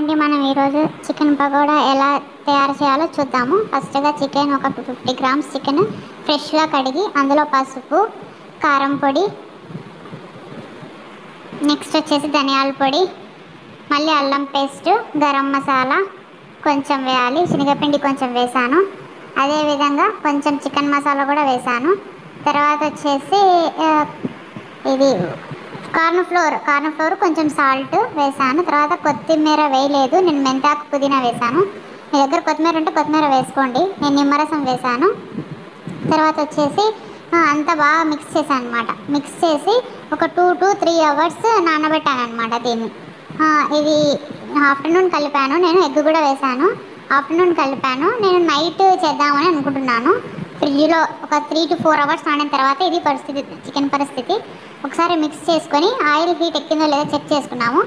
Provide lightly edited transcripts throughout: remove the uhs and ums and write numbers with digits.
అండి, మనం ఈరోజు చికెన్ పకోడా ఎలా తయారు చేయాలో చూద్దాము. ఫస్ట్గా చికెన్ ఒక 250 గ్రామ్స్ చికెన్ ఫ్రెష్గా కడిగి అందులో పసుపు, కారం పొడి, నెక్స్ట్ వచ్చేసి ధనియాల పొడి, మళ్ళీ అల్లం పేస్ట్, గరం మసాలా కొంచెం వేయాలి, శనగపిండి కొంచెం వేసాను, అదేవిధంగా కొంచెం చికెన్ మసాలా కూడా వేసాను. తర్వాత వచ్చేసి ఇది కార్న్ ఫ్లోర్ కొంచెం సాల్ట్ వేసాను. తర్వాత కొత్తిమీర వేయలేదు, నేను మెంతాకు పుదీనా వేసాను. మీ దగ్గర కొత్తిమీర ఉంటే కొత్తిమీర వేసుకోండి. నేను నిమ్మరసం వేసాను. తర్వాత వచ్చేసి అంతా బాగా మిక్స్ చేశాను అనమాట. మిక్స్ చేసి ఒక 2 to 3 అవర్స్ నానబెట్టాను అనమాట దీన్ని. ఇది ఆఫ్టర్నూన్ కలిపాను, నేను ఎగ్ కూడా వేసాను. ఆఫ్టర్నూన్ కలిపాను, నేను నైట్ చేద్దామని అనుకుంటున్నాను. ఫ్రిడ్జ్లో ఒక 3 to 4 అవర్స్ ఆడిన తర్వాత ఇది పరిస్థితి, చికెన్ పరిస్థితి. ఒకసారి మిక్స్ చేసుకొని ఆయిల్ హీట్ ఎక్కిందో లేదో చెక్ చేసుకున్నాము.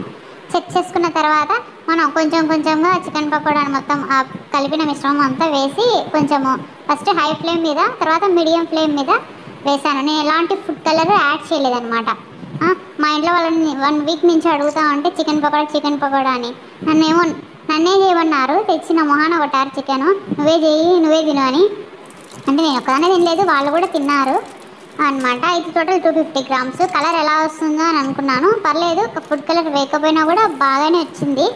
చెక్ చేసుకున్న తర్వాత మనం కొంచెంగా చికెన్ పకోడాని మొత్తం కలిపిన మిశ్రమం అంతా వేసి కొంచెము ఫస్ట్ హై ఫ్లేమ్ మీద, తర్వాత మీడియం ఫ్లేమ్ మీద వేసాను. నేను ఎలాంటి ఫుడ్ కలర్ యాడ్ చేయలేదన్నమాట. మా ఇంట్లో వాళ్ళని 1 వీక్ నుంచి అడుగుతా ఉంటే చికెన్ పకోడా అని నన్నే చేయమన్నారు. తెచ్చిన మొహాన కొట్టారు చికెను, నువ్వే చేయి, నువ్వే తిను అని. అంటే నేను ఒక్కదానే తినలేదు, వాళ్ళు కూడా తిన్నారు అనమాట. ఇది టోటల్ 250 గ్రామ్స్. కలర్ ఎలా వస్తుందో అని అనుకున్నాను, పర్లేదు, ఫుడ్ కలర్ వేయకపోయినా కూడా బాగానే వచ్చింది.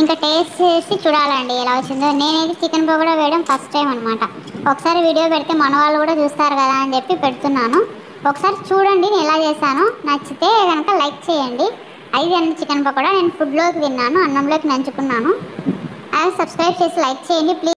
ఇంకా టేస్ట్ చేసి చూడాలండి ఎలా వచ్చిందో. నేనైతే చికెన్ పకోడా వేయడం ఫస్ట్ టైం అనమాట. ఒకసారి వీడియో పెడితే మన వాళ్ళు కూడా చూస్తారు కదా అని చెప్పి పెడుతున్నాను. ఒకసారి చూడండి నేను ఎలా చేశాను. నచ్చితే కనుక లైక్ చేయండి. 5 అండి చికెన్ పకోడా. నేను ఫుడ్లోకి తిన్నాను, అన్నంలోకి నంచుకున్నాను. సబ్స్క్రైబ్ చేసి లైక్ చేయండి ప్లీజ్.